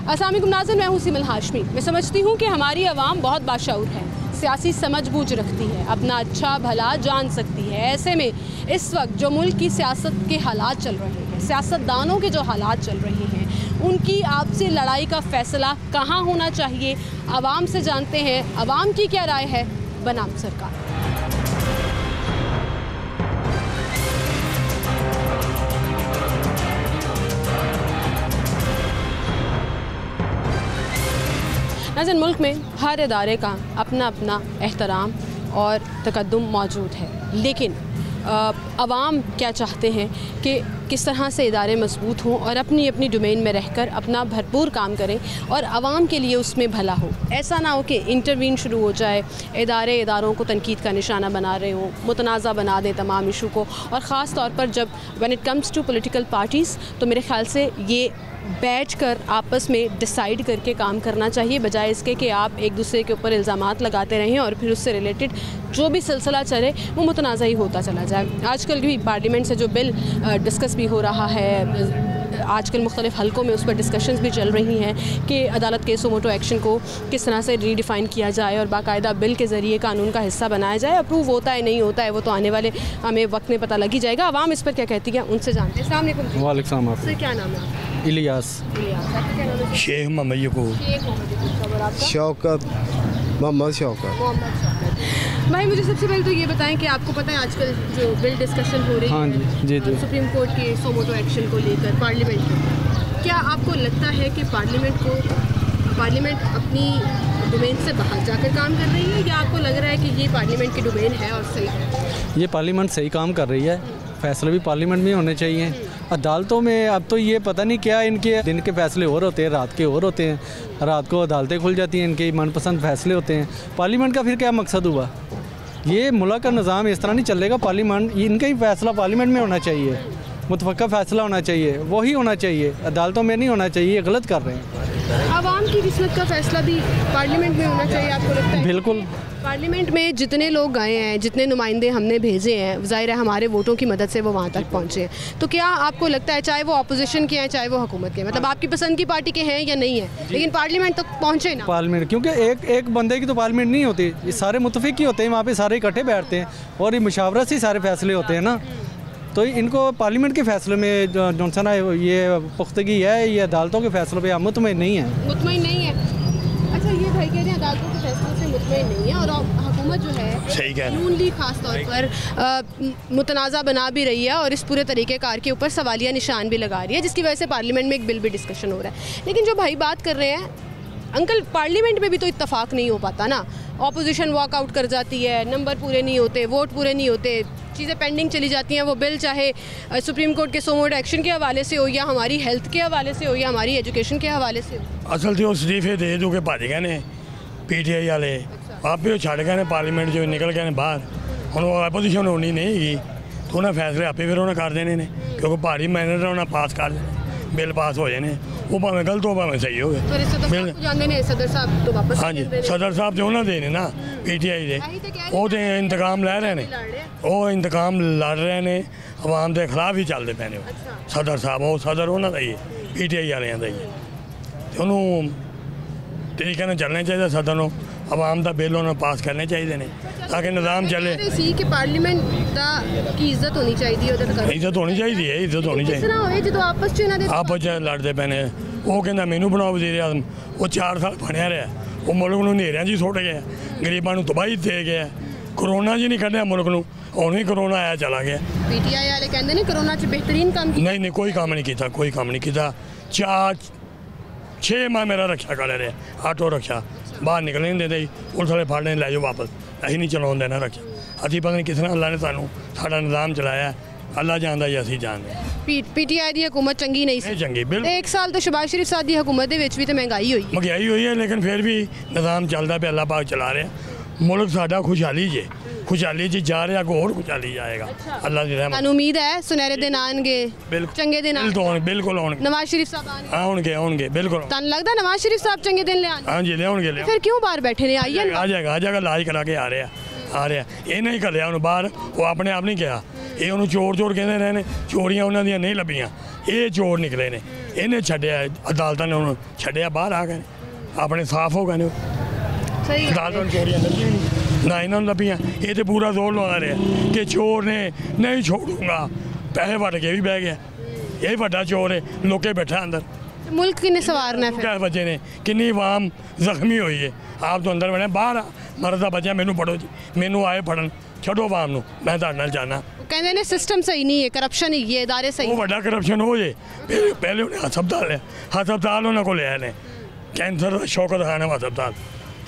अस्सलाम वालेकुम नाज़रीन, मैं हूँ सिमल हाशमी। मैं समझती हूँ कि हमारी आवाम बहुत बाशऊर है, सियासी समझबूझ रखती है, अपना अच्छा भला जान सकती है। ऐसे में इस वक्त जो मुल्क की सियासत के हालात चल रहे हैं, सियासतदानों के जो हालात चल रहे हैं, उनकी आपसी लड़ाई का फ़ैसला कहाँ होना चाहिए, आवाम से जानते हैं आवाम की क्या राय है बनाम सरकार। नाज़रीन, मुल्क में हर इदारे का अपना अपना एहतराम और तकद्दुम मौजूद है, लेकिन आवाम क्या चाहते हैं कि किस तरह से इदारे मजबूत हों और अपनी अपनी डोमेन में रहकर अपना भरपूर काम करें और आवाम के लिए उसमें भला हो। ऐसा ना हो कि इंटरवीन शुरू हो जाए, इदारों को तनकीद का निशाना बना रहे हो, मुतनाज़ा बना दें तमाम इशू को। और ख़ास तौर पर जब when it comes to political parties, तो मेरे ख्याल से ये बैठ कर आपस में डिसाइड करके काम करना चाहिए, बजाय इसके कि आप एक दूसरे के ऊपर इल्ज़ामात लगाते रहें और फिर उससे रिलेटेड जो भी सिलसिला चले वो मुतनाज़ा ही होता चला जाए। आजकल भी पार्लियामेंट से जो बिल डिस्कस भी हो रहा है, आजकल मुख्तलिफ हलकों में उस पर डिस्कशंस भी चल रही हैं कि अदालत के सो मोटो एक्शन को किस तरह से रीडिफ़ाइन किया जाए और बाकायदा बिल के ज़रिए कानून का हिस्सा बनाया जाए। अप्रूव होता है नहीं होता है वो तो आने वाले हमें वक्त में पता लग ही जाएगा। आवाम इस पर क्या कहती है उनसे जानते हैं। अस्सलाम वालेकुम। वालेकुम अस्सलाम। क्या नाम है? इलियास। शेख मोहम्मद यकूब। शौकत मोहम्मद शौकत। भाई, मुझे सबसे पहले तो ये बताएं कि आपको पता है आजकल जो बिल डिस्कशन हो रही है जी जी सुप्रीम कोर्ट के सो मोटो एक्शन को लेकर पार्लियामेंट में, क्या आपको लगता है कि पार्लियामेंट अपनी डोमेन से बाहर जाकर काम कर रही है, या आपको लग रहा है कि ये पार्लियामेंट की डोमेन है और सही है? ये पार्लियामेंट सही काम कर रही है, फैसले भी पार्लियामेंट में होने चाहिए। अदालतों में अब तो ये पता नहीं क्या, इनके दिन के फैसले और होते हैं, रात के और होते हैं, रात को अदालतें खुल जाती हैं, इनके मनपसंद फैसले होते हैं। पार्लियामेंट का फिर क्या मकसद हुआ? ये मुल्क का निज़ाम इस तरह नहीं चलेगा। पार्लियामेंट, इनका ही फैसला पार्लियामेंट में होना चाहिए, मुतफ़क्का फैसला होना चाहिए, वही होना चाहिए, अदालतों में नहीं होना चाहिए। ये गलत कर रहे हैं। आवाम की किस्मत का फैसला भी पार्लियामेंट में होना चाहिए, आपको लगता है? बिल्कुल। पार्लियामेंट में जितने लोग गए हैं, जितने नुमाइंदे हमने भेजे हैं, ज़ाहिर है हमारे वोटों की मदद से वो वहाँ तक पहुँचे हैं, तो क्या आपको लगता है, चाहे वो अपोजिशन के हैं चाहे वो हुकूमत के, मतलब आपकी पसंद की पार्टी के हैं या नहीं है, लेकिन पार्लियामेंट तक पहुँचे ना? पार्लियामेंट, क्योंकि एक बंदे की तो पार्लियामेंट नहीं होती, ये सारे मुतफ़िक ही होते हैं, वहाँ पे सारे इकट्ठे बैठते हैं और ये मुशावरत से सारे फैसले होते हैं ना। तो इनको पार्लियामेंट के फैसले में जो सा ना ये पुख्तगी है, ये अदालतों के फैसलों पे मुतमईन नहीं है। मुतमईन नहीं है? अच्छा, ये भाई कह रहे हैं अदालतों के फैसलों से मुतमईन नहीं है और हुकूमत जो है नून लीग खास तौर पर मुतनाज़ा बना भी रही है और इस पूरे तरीक़ेकार के ऊपर सवालिया निशान भी लगा रही है, जिसकी वजह से पार्लियामेंट में एक बिल भी डिस्कशन हो रहा है। लेकिन जो भाई बात कर रहे हैं अंकल, पार्लियामेंट में भी तो इत्तफाक नहीं हो पाता ना, ऑपोजिशन वॉकआउट कर जाती है, नंबर पूरे नहीं होते, वोट पूरे नहीं होते, चीज़ें पेंडिंग चली जाती हैं। वो बिल चाहे सुप्रीम कोर्ट के सो मोटो एक्शन के हवाले से हो, या हमारी हेल्थ के हवाले से हो, या हमारी एजुकेशन के हवाले से हो। असल तो शरीफे दे जो के भज गए ने PTI वाले, आप भी छड़ गए ने पार्लियामेंट जो निकल गए ने बाहर। हम अपोजिशन होनी नहीं है तो उन्हें फैसले आपे फिर उन्हें कर देने ने, क्योंकि भारी मैनेज उन्हें पास कर देने, बिल पास हो जाने, वो भावें गलत हो भावें सही हो गए। सदर साहब तो वापस, हाँ जी, सदर साहब तो उन्हें देने ना PTI दे, वो तो इंतकाम लै रहे हैं, वो इंतकाम लड़ रहे हैं, आवाम के खिलाफ ही चलते पे ने। सदर साहब वो सदर उन्होंने का ही है, PTI वाले का ही है, तो उन्होंने तरीके ने चलना चाहिए। सदर को आवाम का बिल उन्होंने पास करने चाहिए ने, ताकि निज़ाम चले। कि पार्लियामेंट की इज्जत होनी चाहिए, इज्जत होनी चाहिए, इज्जत होनी चाहिए। आपस लड़ते पे ने, वो कहना मैनू बनाओ वज़ीर आज़म, वो 4 साल बनया रहा, वो मुल्क को नेरिया जी सुट गया, गरीबों को तबाही दे गया, कोरोना जी नहीं कढ़िया मुल्क को, हुण भी कोरोना आया चला गया। PTI वाले कहते हैं कोरोना च बेहतरीन काम नहीं कोई काम नहीं किया, कोई काम नहीं किया। 4-6 माह मेरा रक्षा कर रहा, ऑटो रक्षा बाहर निकलने नहीं देते, पुलिस वाले फाड़ने लै जाओ वापस, अं नहीं चला देना रक्षा। अभी पता नहीं किस तरह अल्लाह ने सानू साडा निज़ाम चलाया, अल्लाह जानता जी असीं जानते। PTI दी हुकूमत चंगी नहीं सी, चंगी बिल्कुल। 1 साल तो शहबाज शरीफ साहब दी हुकूमत दे विच भी तो महंगाई हुई है, लेकिन फिर भी निज़ाम चलता पे, अल्लाह पाक चला रहा। मुल्क साडा खुशहाली जे, खुशहाली जी जा रहा, होर खुशहाली जाएगा। अल्लाह की रहमत। उम्मीद है सुनहरे दिन आएंगे, चंगे दिन बिल्कुल आउणगे। नवाज शरीफ साहब आउणगे बिल्कुल। तन लगदा नवाज शरीफ साहब चंगे दिन ले आएंगे? हाँ जी, ले आउणगे। फिर क्यों बाहर बैठे ने? आइए, आ जाएगा इलाज करा के आ रहा। ये नहीं घलिया उन्होंने बाहर, वो अपने आप नहीं गया, ये उन्होंने चोर कहते रहे ने, चोरियां उन्होंने नहीं लभियां, ये चोर निकले ने, इन्हें छड्डिया अदालत ने उन्होंने छड्डिया बाहर आ गए अपने साफ हो गए सही अदालत ने चोरियां लभियां नहीं ना इन्होंने लभियां ये तो पूरा जोर लगा रहा कि चोर ने नहीं छोड़ूंगा पैसे वट के भी बह गया यही बड़ा चोर है लोके बैठा अंदर मुल्क किन्ने सवारना है क्या बच्चे ने किन्नी आवाम जख्मी हुई है आप तो अंदर बने बाहर मरदा बच्चा मैनू पढ़ो जी मैनू आए पढ़न छो आवाम नू मैं तुहाडे नाल जाना कहते ने सिस्टम सही नहीं है करप्शन ही है इदारे सही वो बड़ा करप्शन हो जाए पहले उन्हें हस्पताल उन्होंने को लिया ने कैंसर शौकत खाना हस्पताल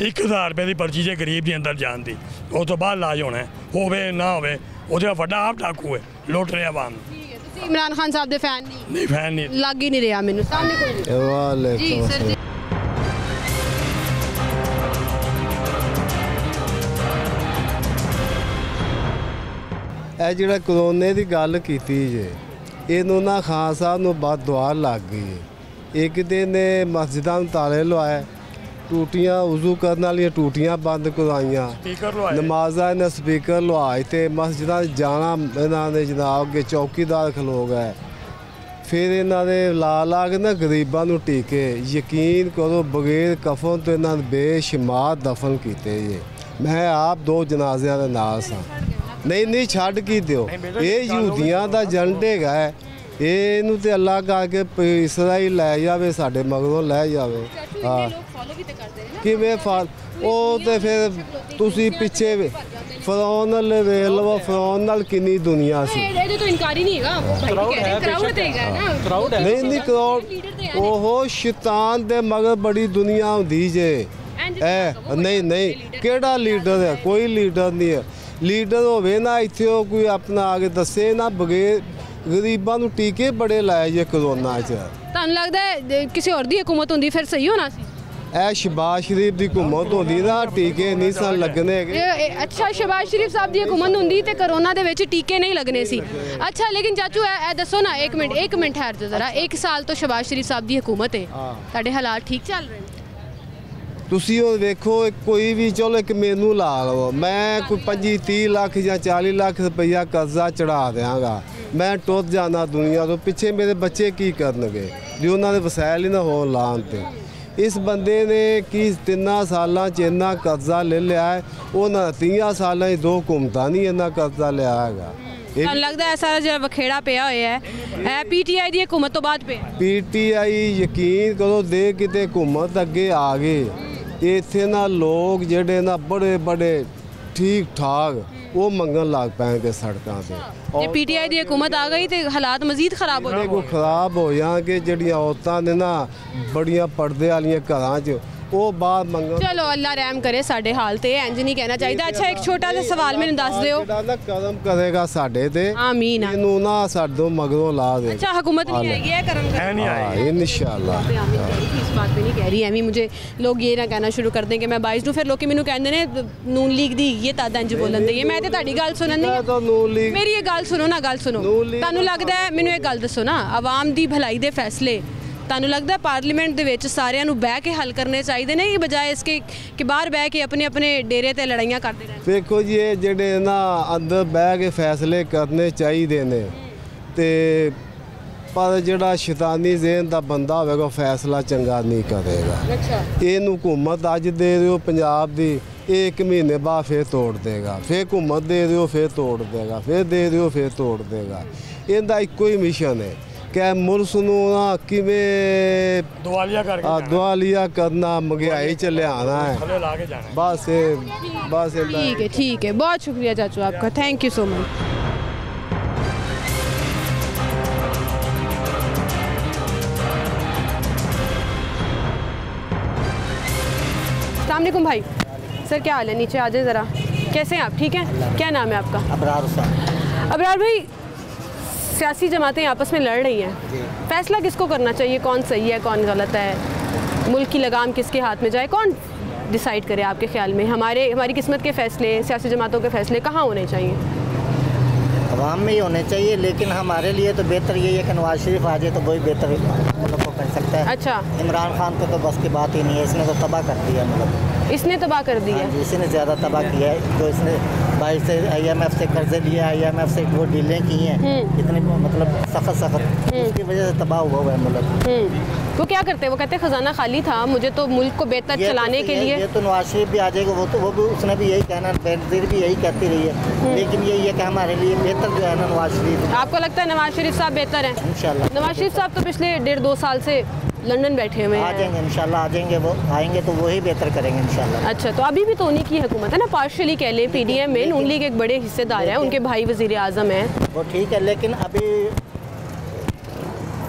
1000 रुपये की पर्ची जे गरीब के अंदर जान दी उस तो बाद इलाज होना है होवे ना होवे वो बड़ा आप डाकू है लुट रहे आवाम इमरान खान साहब दे फैन नहीं फैन नहीं लग ही नहीं रहा मैनू सामने जी सर जी ਇਹ ਜਿਹੜਾ ਕਰੋਨੇ ਦੀ ਗੱਲ ਕੀਤੀ ਜੇ ਇਹਨੂੰ ਨਾ ਖਾਨ ਸਾਹਿਬ ਨੂੰ ਬਾਤ ਦੁਆ ਲੱਗ ਗਈ ਹੈ ਇੱਕ ਦਿਨ ਮਸਜਿਦਾਂ ਨੂੰ ਤਾਲੇ ਲਵਾਏ ਟੂਟੀਆਂ ਵਜ਼ੂ ਕਰਨ ਵਾਲੀਆਂ ਟੂਟੀਆਂ ਬੰਦ ਕਰਵਾਈਆਂ ਨਮਾਜ਼ਾਂ ਨੇ ਸਪੀਕਰ ਲਵਾਏ ਤੇ ਮਸਜਿਦਾਂ 'ਚ ਜਾਣਾ ਇਹਨਾਂ ਨੇ ਜਨਾਬ ਅੱਗੇ ਚੌਕੀਦਾਰ ਖਲੋ ਗਏ ਫਿਰ ਇਹਨਾਂ ਦੇ ਲਾ ਕੇ ਨਾ ਗਰੀਬਾਂ ਨੂੰ ਟੀਕੇ ਯਕੀਨ ਕਰੋ ਬਗੈਰ ਕਫਨ ਤੋਂ ਇਹਨਾਂ ਨੇ ਬੇਸ਼ੁਮਾਰ ਦਫਨ ਕੀਤੇ ਜੇ ਮੈਂ ਆਪ 2 ਜਨਾਜ਼ਿਆਂ ਦੇ ਨਾਲ ਸਾਂ नहीं छड़ की दो ये यूदियां का जंड है ਇਹਨੂੰ ਤੇ ਅੱਲਾ ਕਰਕੇ ਇਸਰਾਈਲ ਲੈ ਜਾਵੇ ਸਾਡੇ ਮਗਰੋਂ ਲੈ ਜਾਵੇ ਹਾਂ ਕਿਵੇਂ ਉਹ ਤੇ ਫਿਰ ਤੁਸੀਂ ਪਿੱਛੇ ਫਰੌਨ ਨਾਲ ਵੇਖ ਲਓ ਫਰੌਨ ਨਾਲ ਕਿੰਨੀ ਦੁਨੀਆ ਸੀ ਇਹਦੇ ਤੋਂ ਇਨਕਾਰੀ ਨਹੀਂ ਹੈਗਾ ਕਰਾਊਡ ਹੈਗਾ ਨਾ ਨਹੀਂ ਕਰਾਊਡ ਉਹ ਸ਼ੈਤਾਨ ਦੇ ਮਗਰ ਬੜੀ ਦੁਨੀਆ ਹੁੰਦੀ ਜੇ ਨਹੀਂ ਕਿਹੜਾ ਲੀਡਰ ਹੈ ਕੋਈ ਲੀਡਰ ਨਹੀਂ ਹੈ ਲੀਡਰ ਹੋਵੇ ਨਾ ਇੱਥੇ ਉਹ ਕੋਈ ਆਪਣਾ ਆ ਕੇ ਦੱਸੇ ਨਾ ਬਗੈਰ ਗਰੀਬਾਂ ਨੂੰ ਟੀਕੇ ਬੜੇ ਲਾਏ ਜੇ ਕਰੋਨਾ 'ਚ ਤੁਹਾਨੂੰ ਲੱਗਦਾ ਹੈ ਕਿਸੇ ਹੋਰ ਦੀ ਹਕੂਮਤ ਹੁੰਦੀ ਫਿਰ ਸਹੀ ਹੋਣਾ ਸੀ ਇਹ ਸ਼ਬਾਜ਼ ਸ਼ਰੀਫ ਦੀ ਹਕੂਮਤ ਹੁੰਦੀ ਨਾ ਟੀਕੇ ਨਹੀਂ ਸਨ ਲੱਗਣੇ ਹੈਗੇ ਅੱਛਾ ਸ਼ਬਾਜ਼ ਸ਼ਰੀਫ ਸਾਹਿਬ ਦੀ ਹਕੂਮਤ ਹੁੰਦੀ ਤੇ ਕਰੋਨਾ ਦੇ ਵਿੱਚ ਟੀਕੇ ਨਹੀਂ ਲੱਗਣੇ ਸੀ ਅੱਛਾ ਲੇਕਿਨ ਚਾਚੂ ਇਹ ਦੱਸੋ ਨਾ 1 ਮਿੰਟ ਠਹਿਰ ਜਾਓ ਜ਼ਰਾ 1 ਸਾਲ ਤੋਂ ਸ਼ਬਾਜ਼ ਸ਼ਰੀਫ ਸਾਹਿਬ ਦੀ ਹਕੂਮਤ ਹੈ ਤੁਹਾਡੇ ਹਾਲਾਤ ਠੀਕ ਚੱਲ ਰਹੇ ਨੇ ਤੁਸੀਂ ਉਹ ਵੇਖੋ ਕੋਈ ਵੀ ਚਲੋ ਇੱਕ ਮੈਨੂੰ ਲਾ ਲਓ ਮੈਂ ਕੋਈ 25-30 ਲੱਖ ਜਾਂ 40 ਲੱਖ ਰੁਪਈਆ ਕਰਜ਼ਾ ਚੜਾ ਦਿਆਂਗਾ ਮੈਂ ਟੁੱਟ ਜਾਣਾ ਦੁਨੀਆ ਤੋਂ ਪਿੱਛੇ ਮੇਰੇ ਬੱਚੇ ਕੀ ਕਰਨਗੇ ਜੇ ਉਹਨਾਂ ਦੇ ਵਸਾਇਲ ਹੀ ਨਾ ਹੋਣ ਲਾਉਣ ਤੇ ਇਸ ਬੰਦੇ ਨੇ ਕੀ 3 ਸਾਲਾਂ 'ਚ ਇੰਨਾ ਕਰਜ਼ਾ ਲੈ ਲਿਆ ਹੈ ਉਹਨਾਂ 30 ਸਾਲਾਂ 'ਚ 2 ਹੁਕੂਮਤਾਂ ਨਹੀਂ ਇੰਨਾ ਕਰਜ਼ਾ ਲਿਆ ਹੈਗਾ ਤੁਹਾਨੂੰ ਲੱਗਦਾ ਹੈ ਸਾਰਾ ਜਿਹੜਾ ਵਖੇੜਾ ਪਿਆ ਹੋਇਆ ਹੈ ਇਹ ਪੀਟੀਆਈ ਦੀ ਹਕੂਮਤ ਤੋਂ ਬਾਅਦ ਪਿਆ ਪੀਟੀਆਈ ਯਕੀਨ ਕਰੋ ਦੇ ਕਿਤੇ ਹਕੂਮਤ ਅੱਗੇ ਆ ਗਏ ਇੱਥੇ ਨਾ ਲੋਕ ਜਿਹੜੇ ਨਾ ਬੜੇ ਠੀਕ ਠਾਕ ਉਹ ਮੰਗਣ ਲੱਗ ਪੈਣਗੇ ਸੜਕਾਂ ਤੇ ਜੇ ਪੀਟੀਆਈ ਦੀ ਹਕੂਮਤ ਆ ਗਈ ਤੇ ਹਾਲਾਤ ਮਜ਼ੀਦ ਖਰਾਬ ਹੋ ਜਾਣਗੇ ਖਰਾਬ ਹੋ ਜਾਣਗੇ ਜਿਹੜੀਆਂ ਔਰਤਾਂ ਨੇ ਨਾ ਬੜੀਆਂ ਪਰਦੇ ਵਾਲੀਆਂ ਘਰਾਂ 'ਚ ਉਹ ਬਾਹਰ ਮੰਗਣ ਚਲੋ ਅੱਲਾ ਰਹਿਮ ਕਰੇ ਸਾਡੇ ਹਾਲ ਤੇ ਇੰਜ ਨਹੀਂ ਕਹਿਣਾ ਚਾਹੀਦਾ ਅੱਛਾ ਇੱਕ ਛੋਟਾ ਜਿਹਾ ਸਵਾਲ ਮੈਨੂੰ ਦੱਸ ਦਿਓ ਜਿਹੜਾ ਨਾ ਕਰਮ ਕਰੇਗਾ ਸਾਡੇ ਤੇ ਆਮੀਨ ਇਹਨੂੰ ਨਾ ਸਾਡੇ ਮਗਰੋਂ ਲਾ ਦੇ अच्छा हुकूमत नहीं आएगी है करम कर नहीं आएगी इंशाल्लाह इस बात पे नहीं कह रही एवी मुझे लोग ये ना कहना शुरू कर दें कि मैं 22 ਨੂੰ ਫਿਰ ਲੋਕੀ ਮੈਨੂੰ ਕਹਿੰਦੇ ਨੇ ਨੂਨ ਲੀਗ ਦੀ ਇਹ ਤਾਂ ਇੰਜ ਬੋਲਣ ਦੇ ਮੈਂ ਤੇ ਤੁਹਾਡੀ ਗੱਲ ਸੁਣਨ ਨਹੀਂ ਤਾਂ ਨੂਨ ਲੀਗ ਮੇਰੀ ਇਹ ਗੱਲ ਸੁਣੋ ਨਾ ਗੱਲ ਸੁਣੋ ਤੁਹਾਨੂੰ ਲੱਗਦਾ ਹੈ ਮੈਨੂੰ ਇਹ ਗੱਲ ਦੱਸੋ ਨਾ ਆਵਾਮ ਦੀ ਭਲਾਈ ਦੇ ਫੈਸਲੇ ਤੁਹਾਨੂੰ ਲੱਗਦਾ ਪਾਰਲੀਮੈਂਟ ਦੇ ਵਿੱਚ ਸਾਰਿਆਂ ਨੂੰ ਬਹਿ ਕੇ ਹੱਲ ਕਰਨੇ ਚਾਹੀਦੇ ਨੇ ਇਹ ਬਜਾਏ ਇਸਕੇ ਕਿ ਬਾਹਰ ਬਹਿ ਕੇ ਆਪਣੇ ਆਪਣੇ ਡੇਰੇ ਤੇ ਲੜਾਈਆਂ ਕਰਦੇ ਰਹਿਣ ਵੇਖੋ ਜੀ ਇਹ ਜਿਹੜੇ ਨਾ ਅੰਦਰ ਬਹਿ ਕੇ ਫੈਸਲੇ ਕਰਨੇ ਚਾਹੀਦੇ ਨੇ ਤੇ ਪਰ ਜਿਹੜਾ ਸ਼ੈਤਾਨੀ ਜ਼ਿਹਨ ਦਾ ਬੰਦਾ ਹੋਵੇਗਾ ਫੈਸਲਾ ਚੰਗਾ ਨਹੀਂ ਕਰੇਗਾ ਅੱਛਾ ਇਹਨੂੰ ਹੁਕੂਮਤ ਅੱਜ ਦੇ ਦਿਓ ਪੰਜਾਬ ਦੀ 1 ਮਹੀਨੇ ਬਾਅਦ ਫਿਰ ਤੋੜ ਦੇਗਾ ਫਿਰ ਹੁਕੂਮਤ ਦੇ ਦਿਓ ਫਿਰ ਤੋੜ ਦੇਗਾ ਫਿਰ ਦੇ ਦਿਓ ਫਿਰ ਤੋੜ ਦੇਗਾ ਇਹਦਾ ਇੱਕੋ ਹੀ ਮਿਸ਼ਨ ਹੈ ਕਿ ਮੁਲਕ ਨੂੰ ਨਾ ਕਿਵੇਂ ਦੁਆਲੀਆ ਕਰਨਾ ਮਹਿੰਗਾਈ ਚ ਲਿਆਣਾ ਹੈ ਬਸ ठीक है बहुत शुक्रिया चाचू आपका थैंक यू सो मच अस्सलामुअलैकुम भाई सर क्या हाल है नीचे आ जाए ज़रा कैसे हैं आप ठीक हैं क्या नाम है आपका अबरार भाई सियासी जमातें आपस में लड़ रही हैं फैसला किसको करना चाहिए कौन सही है कौन गलत है मुल्क की लगाम किसके हाथ में जाए कौन डिसाइड करे आपके ख्याल में हमारी किस्मत के फ़ैसले सियासी जमातों के फ़ैसले कहाँ होने चाहिए अवाम में ही होने चाहिए लेकिन हमारे लिए तो बेहतर यही है कि नवाज शरीफ आ जाए तो वही बेहतर मतलब को कर सकता है अच्छा इमरान खान को तो बस की बात ही नहीं है इसने तो तबाह कर दिया मतलब इसने तबाह कर दिया इसी ने ज़्यादा तबाह किया है जो इसने बाहर से IMF से कर्जे लिए, IMF से वो डीलें की हैं, इतनी मतलब सख्त उसकी वजह से तबाह हुआ है मुल्क। वो क्या करते हैं? वो कहते हैं खजाना खाली था, मुझे तो मुल्क को बेहतर चलाने के लिए। ये तो नवाज शरीफ भी आ जाएगा, वो भी उसने भी यही कहना, बेनज़ीर भी यही कहती रही है, लेकिन यही है कि हमारे लिए बेहतर जो है ना नवाज शरीफ। आपको लगता है नवाज शरीफ साहब बेहतर हैं? इंशाल्लाह। नवाज शरीफ साहब तो पिछले 1.5-2 साल से लंदन बैठे हुए हैं। आ जाएंगे इंशाल्लाह, आ जाएंगे, वो आएंगे तो वही बेहतर करेंगे इंशाल्लाह। अच्छा, तो अभी भी तो उन्हीं की हुकूमत है ना, पार्शली कह लें। PDM में नून लीग एक बड़े हिस्सेदार है, उनके भाई वज़ीर आज़म हैं। वो ठीक है, लेकिन अभी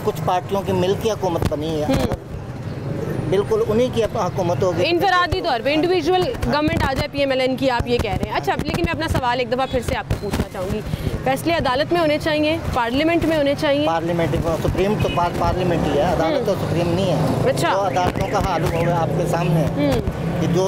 कुछ पार्टियों की मिल की हुकूमत बनी है, बिल्कुल उन्हीं की हुकूमत होगी। इनफरादी तौर पे इंडिविजुअल गवर्नमेंट आ जाए PMLN की, आप ये कह रहे हैं। अच्छा, लेकिन मैं अपना सवाल एक दफ़ा फिर से आपको पूछना चाहूँगी, फैसले अदालत में होने चाहिए, पार्लियामेंट में होने चाहिए? पार्लियामेंट, सुप्रीम तो पार्लियामेंट ही है, अदालत तो सुप्रीम नहीं है। अच्छा। तो अदालतों का हाल होगा आपके सामने कि जो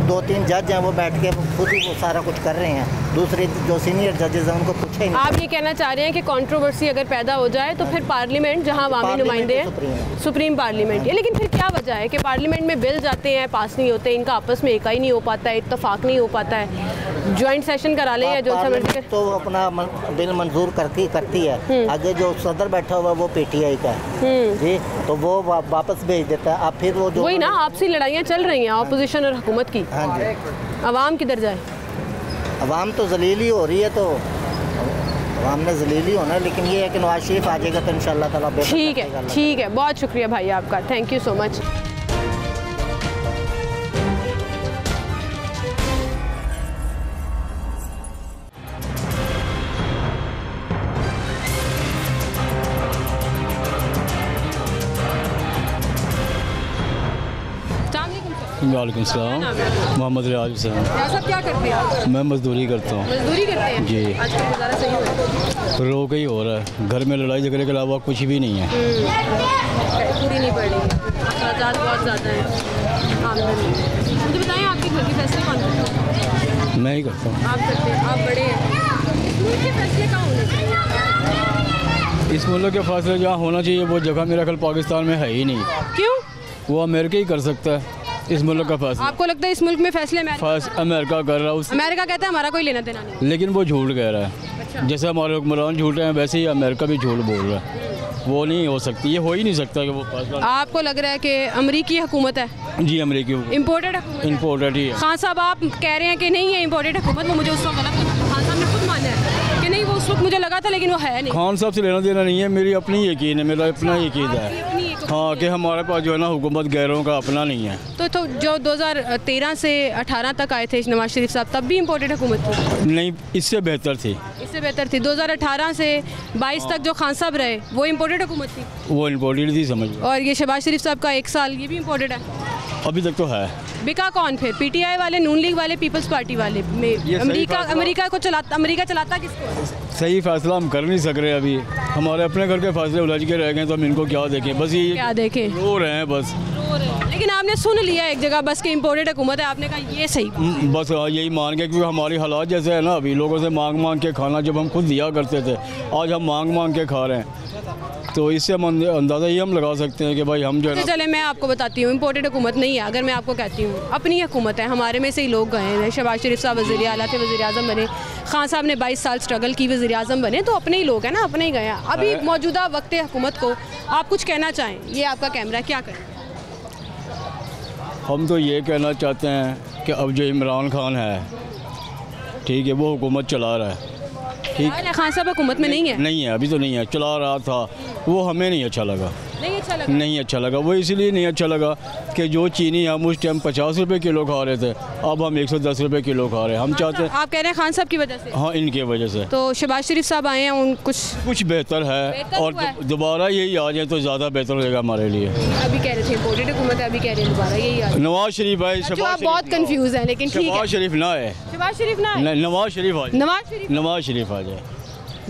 2-3 जज हैं वो बैठ के खुद ही वो सारा कुछ कर रहे हैं, दूसरे जो सीनियर जजेस हैं उनको पूछे नहीं। आप ये कहना चाह रहे हैं कि कंट्रोवर्सी अगर पैदा हो जाए तो फिर पार्लियामेंट, जहां अवामी नुमाइंदे हैं, सुप्रीम पार्लियामेंट है। लेकिन फिर क्या वजह है कि पार्लियामेंट में बिल जाते हैं, पास नहीं होते, इनका आपस में इकाई नहीं हो पाता है, इत्तफाक नहीं हो पाता है? ज्वाइंट सेशन करा ले या जो समझ तो अपना बिल मंजूर करती है, आगे जो सदर बैठा हुआ है वो PTI का है जी, तो वो वापस भेज देता है। आप फिर वो जो वही ना, आपसी लड़ाइयाँ चल रही हैं अपोजिशन और हुकूमत की। हाँ जी, अवाम किधर जाए? अवाम तो जलीली हो रही है, तो अवाम ने जलीली होना है, लेकिन ये है कि नवाज शरीफ आ जाएगा तो इंशाल्लाह ताला बेहतर ठीक है, करेगा। ठीक है, बहुत शुक्रिया भाई आपका, थैंक यू सो मच। वालेकुम सलाम, मोहम्मद रियाज हुसैन। साहब क्या करते हैं आप? मैं मजदूरी करता हूँ। मजदूरी करते हैं जी। आजकल गुजारा सही हो रहा है? रोक ही हो रहा है, घर में लड़ाई झगड़े के अलावा कुछ भी नहीं है। पूरी नहीं पड़ रही है, अखराजात बहुत ज़्यादा हैं, आमदनी। मुझे बताएं, आपके घर के फैसले कौन करते हैं? मैं ही करता हूँ। आप करते हैं, आप बड़े हैं। मुल्क के फैसले कहाँ होने चाहिए? इस मुल्क के फैसले जहाँ होना चाहिए वो जगह मेरा ख्याल पाकिस्तान में है ही नहीं। क्यों? वो अमेरिका ही कर सकता है इस मुल्क का फैसला। आपको लगता है इस मुल्क में फैसले अमेरिका कर रहा है? अमेरिका कहता है हमारा कोई लेना देना नहीं, लेकिन वो झूठ कह रहा है। अच्छा। जैसे हमारे हुक्मरान झूठ रहे हैं, वैसे ही अमेरिका भी झूठ बोल रहा है। वो नहीं हो सकती, ये हो ही नहीं सकता कि वो फैसला। आपको लग रहा है कि अमेरिकी हुकूमत है? जी, अमेरिकी इम्पोर्टेड हुकूमत। इम्पोर्टेड ही है। खान साहब आप कह रहे हैं कि नहीं है इम्पोर्टेड हुकूमत, वो मुझे उस वक्त गलत लगा। खान साहब ने खुद माना है कि नहीं, वो उस वक्त मुझे लगा था लेकिन वो है नहीं। खान साहब से लेना देना नहीं है, मेरी अपनी यकीन है, मेरा अपना यकीन है हाँ कि हमारे पास जो है ना हुकूमत गैरों का अपना नहीं है। तो जो 2013 से 18 तक आए थे नवाज शरीफ साहब, तब भी इम्पोर्टेड हुकूमत थी? नहीं, इससे बेहतर थी। इससे बेहतर थी। 2018 से 22 तक जो खान साहब रहे वो इम्पोर्टेड हुकूमत थी? वो इम्पोर्टेड थी, समझ। और ये शहबाज शरीफ साहब का 1 साल, ये भी इम्पोर्टेड है? अभी तक तो है। बिका कौन फिर? PTI वाले, नून लीग वाले, पीपल्स पार्टी वाले में? अमेरिका चलाता किसको? सही फैसला हम कर नहीं सक रहे अभी, हमारे अपने घर के फैसले उलझ के रह गए, तो हम इनको क्या देखें? बस ये क्या देखें, रो रहे हैं बस। लेकिन आपने सुन लिया एक जगह बस कि इम्पोर्टेड हुकूमत है, आपने कहा ये सही बस यही मान के, क्योंकि हमारी हालात जैसे है ना, अभी लोगों से मांग मांग के खाना जब हम खुद दिया करते थे, आज हम मांग मांग के खा रहे हैं, तो इससे हम अंदाज़ा ये हम लगा सकते हैं कि भाई हम जो है। चले मैं आपको बताती हूँ, इम्पोर्टेड हुकूमत नहीं है। अगर मैं आपको कहती हूँ अपनी हुकूमत है, हमारे में से ही लोग गए हैं, शहबाज शरीफ साहब वज़ीर आला थे, वज़ीर आज़म बने, खान साहब ने 22 साल स्ट्रगल की, वज़ीर आज़म बने, तो अपने ही लोग हैं ना, अपने ही गए हैं। अभी मौजूदा वक्त हुकूमत को आप कुछ कहना चाहें, ये आपका कैमरा, क्या करें? हम तो ये कहना चाहते हैं कि अब जो इमरान खान है, ठीक है, वो हुकूमत चला रहा है, ठीक है। खान साहब हुकूमत में नहीं है? नहीं है, अभी तो नहीं है, चला रहा था, वो हमें नहीं अच्छा लगा। नहीं अच्छा लगा। वो इसलिए नहीं अच्छा लगा कि जो चीनी हम उस टाइम 50 रुपये किलो खा रहे थे, अब हम 110 रुपये किलो खा रहे हैं। हम चाहते हैं। आप कह रहे हैं खान साहब की वजह से? हाँ, इनकी वजह से। तो शहबाज शरीफ साहब आए हैं, उन कुछ बेहतर है, और दोबारा यही आ जाए तो ज़्यादा बेहतर हो जाएगा हमारे लिए। अभी कह रहे थे इम्पोर्टेड हुकूमत है, अभी कह रहे हैं दोबारा यही आ जाए। नवाज शरीफ आए, आप बहुत कंफ्यूज हैं, लेकिन ठीक है, शहबाज शरीफ ना आए, शहबाज शरीफ ना आए, नवाज शरीफ आ जाए, नवाज शरीफ आ जाए,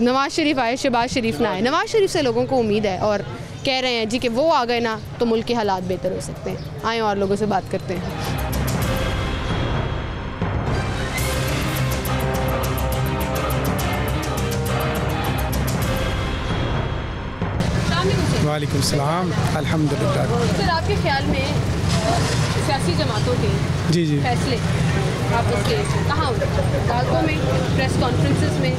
नवाज शरीफ आए, शहबाज शरीफ ना आए। नवाज शरीफ से लोगों को उम्मीद है और कह रहे हैं जी कि वो आ गए ना तो मुल्क के हालात बेहतर हो सकते हैं। आए और लोगों से बात करते हैं। वालेकुम सलाम, अल्हम्दुलिल्लाह। सर, आपके ख्याल में सियासी जमातों के जी फैसले आपस के कहाँ होना चाहिए? अदालतों में, प्रेस कॉन्फ्रेंसेस में,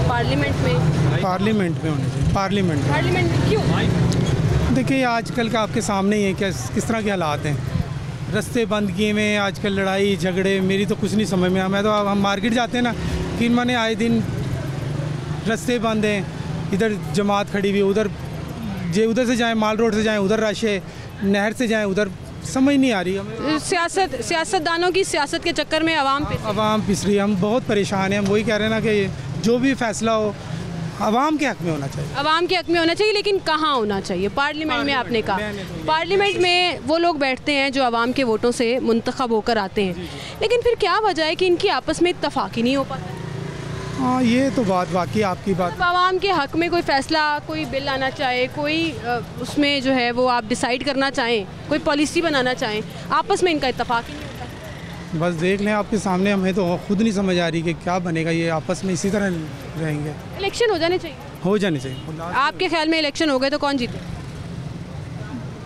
पार्लियामेंट में? पार्लियामेंट में होने चाहिए, पार्लियामेंट में। पार्लियामेंट में क्यों? देखिए आजकल का आपके सामने ही है क्या किस तरह के हालात हैं, रास्ते बंद किए हुए हैं आजकल, लड़ाई झगड़े, मेरी तो कुछ नहीं समझ में आया। मैं तो हम मार्केट जाते हैं ना, फिर मैंने आए दिन रास्ते बंद हैं, इधर जमात खड़ी हुई, उधर से जाएं, माल रोड से जाएं उधर रश है, नहर से जाएं उधर, समझ नहीं आ रही हमें। सियासतदानों की सियासत के चक्कर में आवाम पिस रही है, हम बहुत परेशान हैं। हम वही कह रहे हैं ना कि जो भी फैसला हो आवाम के हक में होना चाहिए। आवाम के हक में होना चाहिए, लेकिन कहाँ होना चाहिए? पार्लियामेंट में। आपने कहा पार्लियामेंट में वो लोग बैठते हैं जो आवाम के वोटों से मुंतखब होकर आते हैं, लेकिन फिर क्या वजह है कि इनकी आपस में इत्तफाक ही नहीं हो पाता? हाँ, ये तो बात वाकई आपकी बात। आवाम के हक में कोई फैसला, कोई बिल आना चाहे, कोई उसमें जो है वो आप डिसाइड करना चाहें, कोई पॉलिसी बनाना चाहें, आपस में इनका इत्तफाक ही नहीं होता। बस देख लें आपके सामने, हमें तो खुद नहीं समझ आ रही कि क्या बनेगा, ये आपस में इसी तरह रहेंगे। इलेक्शन हो जाने चाहिए। हो जाने चाहिए। आपके ख्याल में इलेक्शन हो गए तो कौन जीते?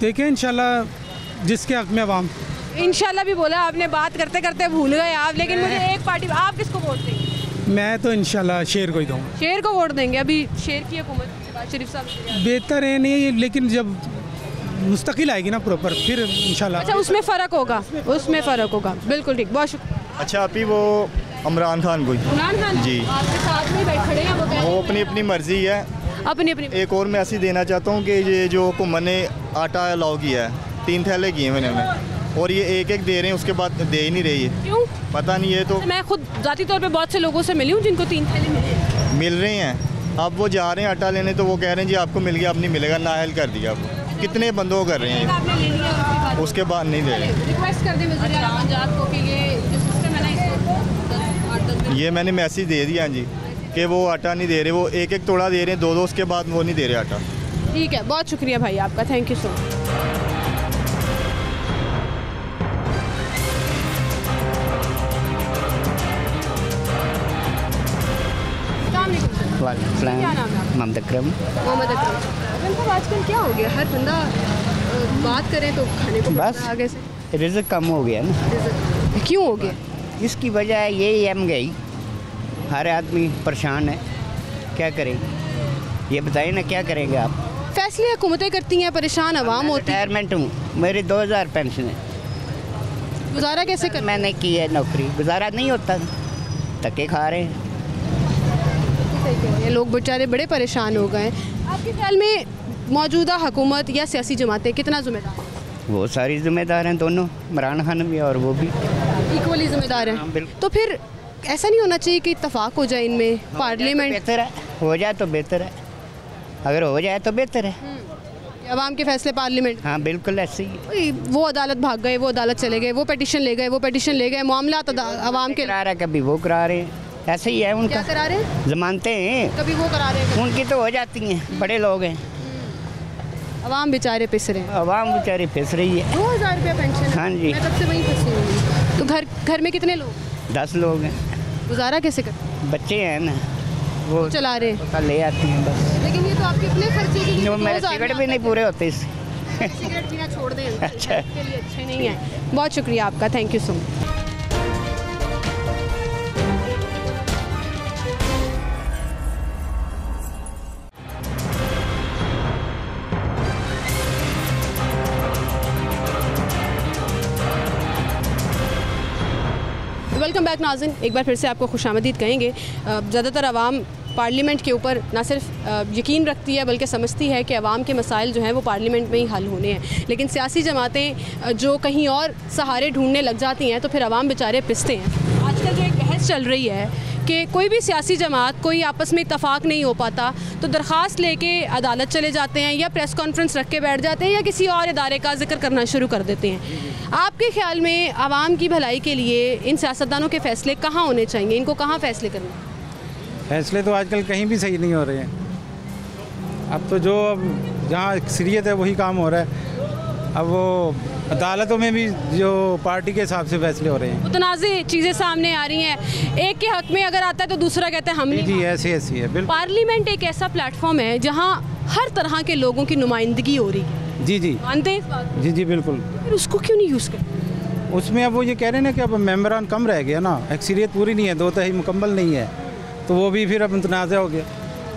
देखें इंशाल्लाह जिसके हक में आवाम। इंशाल्लाह भी बोला आपने, बात करते करते भूल गए आप। लेकिन मुझे एक पार्टी, आप किसको वोट देंगे? मैं तो इंशाल्लाह शेर को ही दूँगा। शेर को वोट देंगे? अभी शेर की हुकूमत शहबाज शरीफ साहब बेहतर है नहीं, लेकिन जब मुस्तकिल आएगी ना प्रॉपर, फिर इंशाल्लाह। अच्छा, उसमें फ़र्क होगा, उसमें फ़र्क होगा। बिल्कुल ठीक, बहुत शुक्रिया। अच्छा, अभी वो इमरान खान को इमरान खान जी आपके साथ में बैठ खड़े हैं, वो अपनी अपनी मर्जी है, अपनी अपनी। एक और मैसेज देना चाहता हूँ कि ये जो हुकूमत ने आटा अलाउ किया है, 3 थैले किए हैं मैंने, और ये एक एक दे रहे हैं, उसके बाद दे ही नहीं रही है। क्यों पता नहीं है। तो मैं खुद ज़ाती तौर पे बहुत से लोगों से मिली हूँ जिनको 3 थैले मिल रहे हैं। अब वो जा रहे हैं आटा लेने, तो वो कह रहे हैं जी आपको मिल गया, अब नहीं मिलेगा, नाअहल कर दिया। आपको कितने बंदों कर रहे हैं, उसके बाद नहीं दे रहे। रिक्वेस्ट कर दें वज़ीर आला पंजाब को कि ये जो सिस्टम है ना, इसको ये मैंने मैसेज दे दिया जी कि वो आटा नहीं दे रहे, वो एक एक तोड़ा दे रहे हैं, 2-2, उसके बाद वो नहीं दे रहे आटा। ठीक है, बहुत शुक्रिया भाई आपका, thank you so much. Mohammad Akram. Mohammad Akram, आजकल क्या हो गया, हर बंदा बात करे तो खाने को बस आगे से रिज़्क़ कम हो गया ना। क्यों हो गया? इसकी वजह है यही है महंगाई, हर आदमी परेशान है, क्या करेंगे ये बताइए ना, क्या करेंगे आप? फैसले हुकूमतें करती हैं, परेशान आवाम होती है। रिटायरमेंट हूँ, मेरी 2000 पेंशन है, गुजारा कैसे कर? मैंने की है नौकरी, गुजारा नहीं होता, धक्के खा रहे हैं। ये लोग बेचारे बड़े परेशान हो गए। आपके ख्याल में मौजूदा हुकूमत या सियासी जमातें कितना जिम्मेदार हैं? वो सारी जिम्मेदार हैं, दोनों, इमरान खान भी और वो भी इक्वली जिम्मेदार हैं। तो फिर ऐसा नहीं होना चाहिए कि इत्तफाक हो जाए इनमें? पार्लियामेंट बेहतर है, हो जाए तो बेहतर है, अगर हो जाए तो बेहतर है। आवाम के फैसले पार्लियामेंट। हाँ बिल्कुल ऐसे ही। वो अदालत भाग गए, वो अदालत चले गए, वो पिटीशन ले गए, वो पिटीशन ले गए, मामला आवाम के करा रहा है, कभी वो करा रहे हैं, ऐसे ही है उनका। क्या करा रहे हैं? जमानते हैं, कभी वो करा रहे हैं, उनकी तो हो जाती हैं, बड़े लोग हैं। आवाम बेचारे पिस रहे हैं, आवाम बेचारी फिस रही है। 2000 रुपया पेंशन। हाँ जी। मैं तब से वहीं फंसी हूँ। तो घर में कितने लोग? 10 लोग हैं। गुजारा कैसे करते? बच्चे हैं ना, वो चला रहे हैं, ले आती हैं बस। लेकिन ये तो आपके अपने खर्चे की। मेरे सिगरेट भी नहीं पूरे होते इससे। सिगरेट पीना छोड़ दें, अच्छा, के लिए अच्छे नहीं है। बहुत शुक्रिया आपका, thank you so much. Welcome back नाज़रीन, एक बार फिर से आपको खुशामदीद कहेंगे। ज़्यादातर आवाम पार्लियामेंट के ऊपर ना सिर्फ यकीन रखती है बल्कि समझती है कि आवाम के मसाइल जो हैं वो पार्लियामेंट में ही हल होने हैं, लेकिन सियासी जमातें जो कहीं और सहारे ढूंढने लग जाती हैं तो फिर आवाम बेचारे पिसते हैं। आजकल जो एक बहस चल रही है कि कोई भी सियासी जमात, कोई आपस में इत्तफाक नहीं हो पाता तो दरख्वास्त लेके अदालत चले जाते हैं या प्रेस कॉन्फ्रेंस रख के बैठ जाते हैं या किसी और इदारे का जिक्र करना शुरू कर देते हैं। आपके ख्याल में आवाम की भलाई के लिए इन सियासतदानों के फ़ैसले कहाँ होने चाहिए? इनको कहाँ फ़ैसले करने? फैसले तो आजकल कहीं भी सही नहीं हो रहे हैं। अब तो जो जहाँ अक्सरियत है वही काम हो रहा है। अब वो अदालतों में भी जो पार्टी के हिसाब से फैसले हो रहे हैं, मुतनाज़े चीज़ें सामने आ रही हैं। एक के हक में अगर आता है तो दूसरा कहता है हम नहीं। जी ऐसी ऐसी है, बिल्कुल। पार्लियामेंट एक ऐसा प्लेटफॉर्म है जहाँ हर तरह के लोगों की नुमाइंदगी हो रही है। जी जी मानते हैं इस बात को? जी जी बिल्कुल। फिर उसको क्यों नहीं यूज़ करते? उसमें अब वो ये कह रहे हैं ना कि अब मेंबरान कम रह गया ना, अक्सरियत पूरी नहीं है, 2/3 मुकम्मल नहीं है, तो वो भी फिर अब मुतनाज़ा हो गया।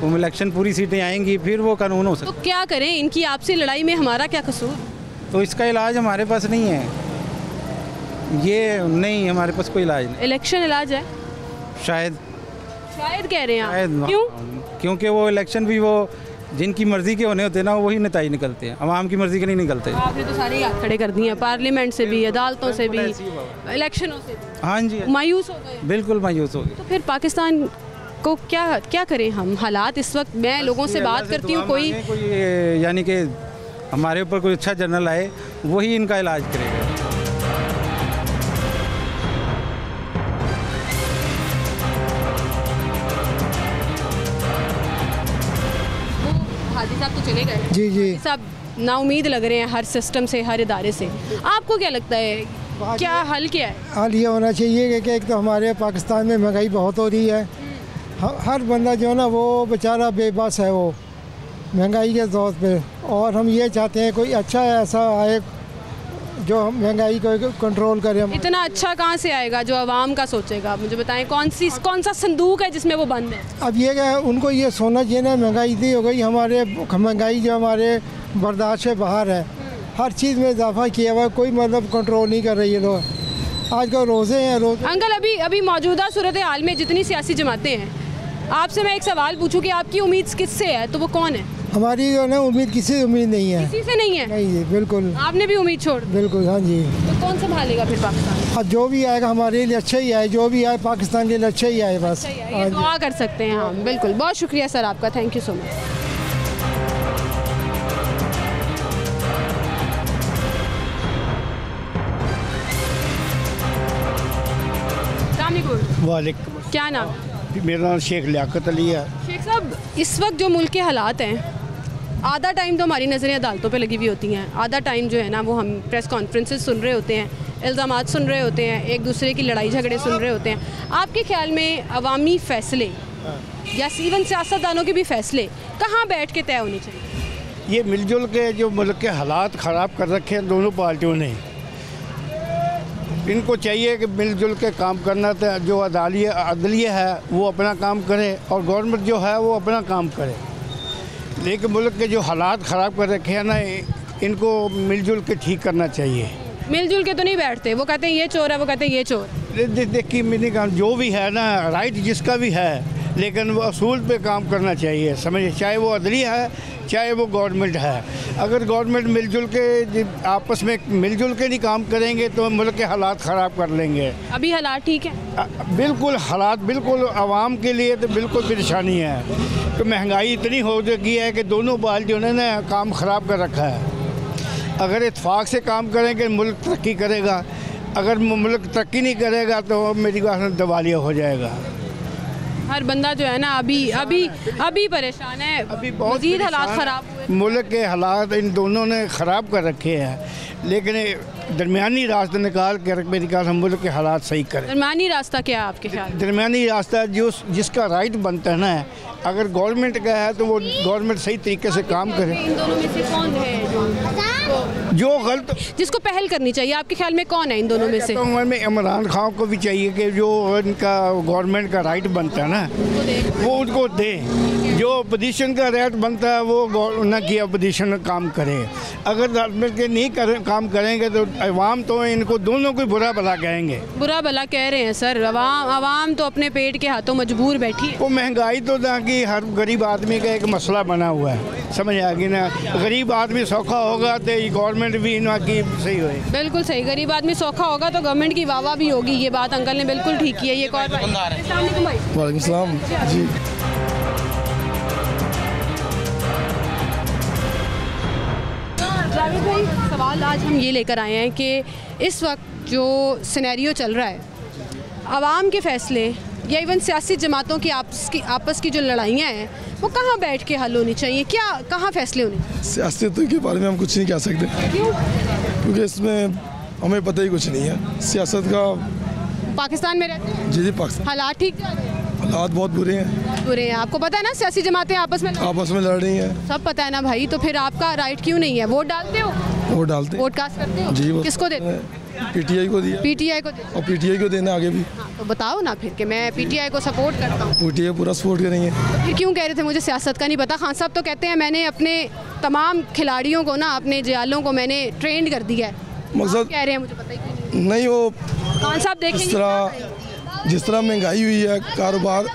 वो इलेक्शन पूरी सीटें आएंगी फिर वो कानून हो सकता। तो क्या करें, इनकी आपसी लड़ाई में हमारा क्या कसूर? तो इसका इलाज हमारे पास नहीं है, ये नहीं, हमारे पास कोई इलाज नहीं। इलेक्शन इलाज है शायद कह रहे हैं आप। शायद क्यों? क्योंकि वो इलेक्शन भी वो जिनकी मर्जी के होने होते हैं ना, वही नतीजे निकलते हैं, अवाम की मर्जी के नहीं निकलते। आपने तो सारे हाथ खड़े कर दिए हैं, पार्लियामेंट से भी, अदालतों से भी, इलेक्शनों से भी। हाँ जी, मायूस हो गए। बिल्कुल मायूस हो गए। तो फिर पाकिस्तान को क्या करें हम? हालात इस वक्त, मैं लोगों से बात करती हूँ, कोई यानी कि हमारे ऊपर कोई अच्छा जनरल आए, वही इनका इलाज करेगा। हाजी साहब तो चले गए। जी साहब नाउमीद लग रहे हैं हर सिस्टम से, हर इदारे से। आपको क्या लगता है, क्या हल क्या है? हल ये होना चाहिए कि एक तो हमारे पाकिस्तान में महंगाई बहुत हो रही है, हर बंदा जो है ना वो बेचारा बेबस है वो महंगाई के तौर पे, और हम ये चाहते हैं कोई अच्छा ऐसा आए जो हम महंगाई को कंट्रोल करे। इतना अच्छा कहाँ से आएगा जो आवाम का सोचेगा? आप मुझे बताएं, कौन सा संदूक है जिसमें वो बंद है? अब ये क्या, उनको ये सोचना चाहिए ना, महंगाई इतनी हो गई, महंगाई जो हमारे बर्दाश्त से बाहर है, हर चीज़ में इजाफा किया हुआ, कोई मतलब कंट्रोल नहीं कर रही है लोग। आजकल रोज़े हैं अंकल, अभी मौजूदा सूरत हाल में जितनी सियासी जमातें हैं, आपसे मैं एक सवाल पूछूं कि आपकी उम्मीद किससे है, तो वो कौन है? हमारी जो है उम्मीद किसी से उम्मीद नहीं है। किसी से नहीं है? नहीं जी, बिल्कुल। आपने भी उम्मीद छोड़? बिल्कुल, हाँ जी। तो कौन संभालेगा फिर पाकिस्तान? हाँ, जो भी आएगा हमारे लिए अच्छा ही आए, जो भी आए पाकिस्तान के लिए अच्छा ही आए, बस ये दुआ कर सकते हैं हम। बिल्कुल, बहुत शुक्रिया सर आपका, थैंक यू सो मच। वालेकुम। क्या नाम? मेरा नाम शेख लियाकत अली है। शेख साहब, इस वक्त जो मुल्क के हालात हैं, आधा टाइम तो हमारी नज़रें अदालतों पे लगी हुई होती हैं, आधा टाइम जो है ना वो हम प्रेस कॉन्फ्रेंसेस सुन रहे होते हैं, इल्ज़ामात सुन रहे होते हैं, एक दूसरे की लड़ाई झगड़े सुन रहे होते हैं। आपके ख्याल में अवामी फ़ैसले या इवन सियासतदानों के भी फ़ैसले कहाँ बैठ के तय होने चाहिए? ये मिलजुल के जो मुल्क के हालात ख़राब कर रखे हैं दोनों पार्टियों ने, इनको चाहिए कि मिलजुल के काम करना। था जो अदलिया है वो अपना काम करे और गवर्नमेंट जो है वो अपना काम करे, लेकिन मुल्क के जो हालात ख़राब कर रखे हैं ना, इनको मिलजुल के ठीक करना चाहिए। मिलजुल के तो नहीं बैठते, वो कहते हैं ये चोर है, वो कहते हैं ये चोर। देखिए मैंने कहा जो भी है ना, राइट जिसका भी है, लेकिन वो असूल पे काम करना चाहिए, समझिए, चाहे वो अदलिया है चाहे वो गवर्नमेंट है। अगर गवर्नमेंट मिलजुल के आपस में मिलजुल के नहीं काम करेंगे तो मुल्क के हालात ख़राब कर लेंगे। अभी हालात ठीक है? बिल्कुल हालात बिल्कुल आवाम के लिए तो बिल्कुल परेशानी है। तो महंगाई इतनी हो चुकी है कि दोनों पार्टियों ने ना काम ख़राब कर रखा है। अगर इत्तेफाक से काम करेंगे मुल्क तरक्की करेगा, अगर मुल्क तरक्की नहीं करेगा तो मेरी बात दिवालिया हो जाएगा। हर बंदा जो है ना अभी परेशान है, अभी बहुत मज़ीद हालात ख़राब हुए। मुल्क के हालात इन दोनों ने ख़राब कर रखे हैं, लेकिन दरमियानी रास्ता निकाल कर मेरी ख्याल हम मुल्क के हालात सही करें। दरमियानी रास्ता क्या है आपके ख्याल? दरमियानी रास्ता जिसका राइट बनता है ना, अगर गवर्नमेंट का है तो वो गवर्नमेंट सही तरीके से काम करे। इन दोनों में से कौन है जो गलत, जिसको पहल करनी चाहिए आपके ख्याल में कौन है इन दोनों में से? में इमरान खान को भी चाहिए कि जो इनका गवर्नमेंट का राइट बनता है ना वो उनको दे, जो अपोजिशन का राइट बनता है वो न कि अपोजिशन काम करे। अगर गवर्नमेंट के नहीं काम करेंगे तो अवाम तो इनको दोनों को बुरा भला कहेंगे। बुरा भला कह रहे हैं सर, अवाम तो अपने पेट के हाथों मजबूर बैठी है। वो महंगाई तो ना कि हर गरीब आदमी का एक मसला बना हुआ है, समझ आ गई ना। गरीब आदमी सौखा होगा तो गवर्नमेंट भी ना की सही होए। बिल्कुल सही, गरीब आदमी सौखा होगा तो गवर्नमेंट की वाह भी होगी। ये बात अंकल ने बिल्कुल ठीक की है। ये कौन? वालेकुम सलाम जी। जावेद भाई, सवाल आज हम ये लेकर आए हैं कि इस वक्त जो सिनेरियो चल रहा है, आवाम के फैसले या इवन सियासी जमातों की आपस की जो लड़ाइयाँ हैं वो कहाँ बैठ के हल होनी चाहिए? क्या कहाँ फैसले होने चाहिए? सियासत के बारे में हम कुछ नहीं कह सकते। क्यों? क्योंकि इसमें हमें पता ही कुछ नहीं है सियासत का। पाकिस्तान में रहते हैं? जी पाकिस्तान। हालात ठीक है? हालात बहुत बुरे हैं। बुरे हैं, आपको पता है ना, सियासी जमातें आपस में लड़ रही हैं। सब पता है ना भाई, तो फिर आपका राइट क्यों नहीं है? वोट डालते हो? वोट डालते, वोट कास्ट करते हो? जी। किसको देते हो? पीटीआई को दिया, पीटीआई को दिया और पीटीआई को देना आगे भी। हाँ, तो बताओ ना फिर कि मैं पीटीआई को सपोर्ट करता हूँ। पीटीआई पूरा सपोर्ट करेंगे। तो फिर क्यों कह रहे थे मुझे सियासत का नहीं पता? खान साहब तो कहते हैं मैंने अपने तमाम खिलाड़ियों को ना, अपने जियालों को मैंने ट्रेंड कर दिया है। मकसद कह रहे हैं मुझे पता ही नहीं, वो खान साहब देखेंगे जिस तरह महंगाई हुई है, कारोबार,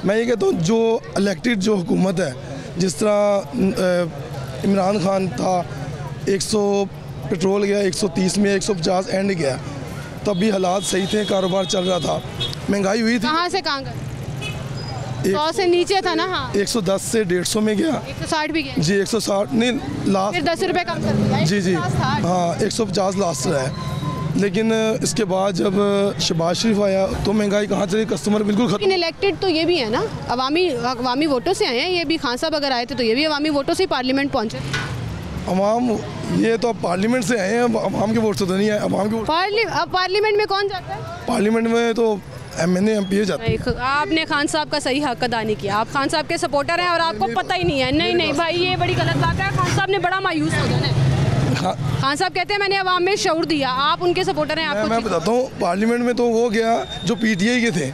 मैं ये कहता हूँ जो इलेक्टेड जो हुकूमत है, जिस तरह इमरान खान था, 100 पेट्रोल गया, 130 में 150 एंड गया, तब भी हालात सही थे, कारोबार चल रहा था, महंगाई हुई थी। कहाँ से कहाँ गए? 100 से नीचे था ना? हाँ, 110 से 150 में गया, 160 भी गया जी, 160 नहीं लास्ट, फिर 10 रुपये कम कर दिया जी जी, हाँ 150 लास्ट रहा है। लेकिन इसके बाद जब शहबाज शरीफ आया तो महंगाई कहाँ चली, कस्टमर बिल्कुल खत्म। लेकिन इलेक्टेड तो ये भी है ना, अवामी वोटों से आए हैं ये भी। खान साहब अगर आए थे तो ये भी अवामी वोटों से ही पार्लियामेंट पहुँचे। अवाम, ये तो पार्लियामेंट से आए हैं, अवाम के वोट से तो नहीं आए। अवाम के अब पार्लियामेंट में कौन जाता है? पार्लियामेंट में तो एमएनए एमपीए जाते हैं। आपने खान साहब का सही हक अदा नहीं किया। आप खान साहब के सपोर्टर हैं और आपको पता ही नहीं है। नहीं नहीं भाई, ये बड़ी गलत बात है। खान साहब ने बड़ा मायूस हो जाना है। खान साहब कहते हैं मैंने अवाम में शऊर दिया, आप उनके सपोर्टर हैं। आपको मैं बताता हूँ, पार्लियामेंट में तो वो गया जो पीटीआई के थे,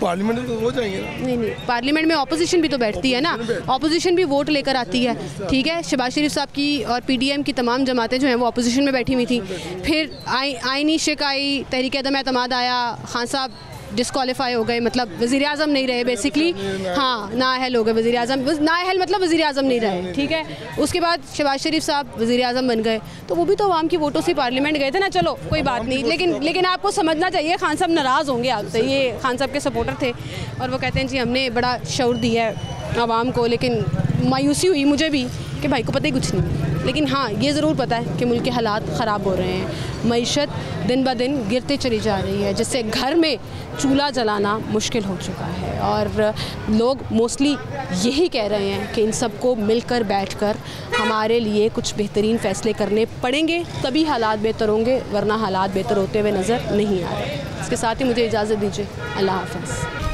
पार्लियामेंट में तो वो जाएंगे ना। नहीं, पार्लियामेंट में ऑपोजिशन भी तो बैठती है ना, ऑपोजिशन भी वोट लेकर आती है। ठीक है, शहबाज शरीफ साहब की और पीडीएम की तमाम जमातें जो हैं वो ऑपोजिशन में बैठी हुई थी। फिर आईनी शिक आई, तहरीक अदम एतमाद आया, खान साहब डिस्क्वालीफाई हो गए, मतलब वज़ीर आज़म नहीं रहे बेसिकली। हाँ, नाअहल हो गए वज़ीर आज़म, नाअहल मतलब वज़ीर आज़म नहीं रहे। ठीक है, उसके बाद शहबाज शरीफ साहब वज़ीर आज़म बन गए, तो वो भी तो आवाम की वोटों से पार्लियामेंट गए थे ना। चलो कोई बात नहीं, लेकिन आपको समझना चाहिए खान साहब नाराज़ होंगे आपसे। ये खान साहब के सपोर्टर थे और वो कहते हैं जी हमने बड़ा शऊर दिया है आवाम को, लेकिन मायूसी हुई मुझे भी कि भाई को पता ही कुछ नहीं। लेकिन हाँ, ये ज़रूर पता है कि मुल्क के हालात ख़राब हो रहे हैं, मईशत दिन ब दिन गिरते चली जा रही है, जिससे घर में चूल्हा जलाना मुश्किल हो चुका है। और लोग मोस्टली यही कह रहे हैं कि इन सबको मिलकर बैठकर हमारे लिए कुछ बेहतरीन फ़ैसले करने पड़ेंगे, तभी हालात बेहतर होंगे, वरना हालात बेहतर होते हुए नज़र नहीं आ रहे। इसके साथ ही मुझे इजाज़त दीजिए। अल्लाह हाफ़िज़।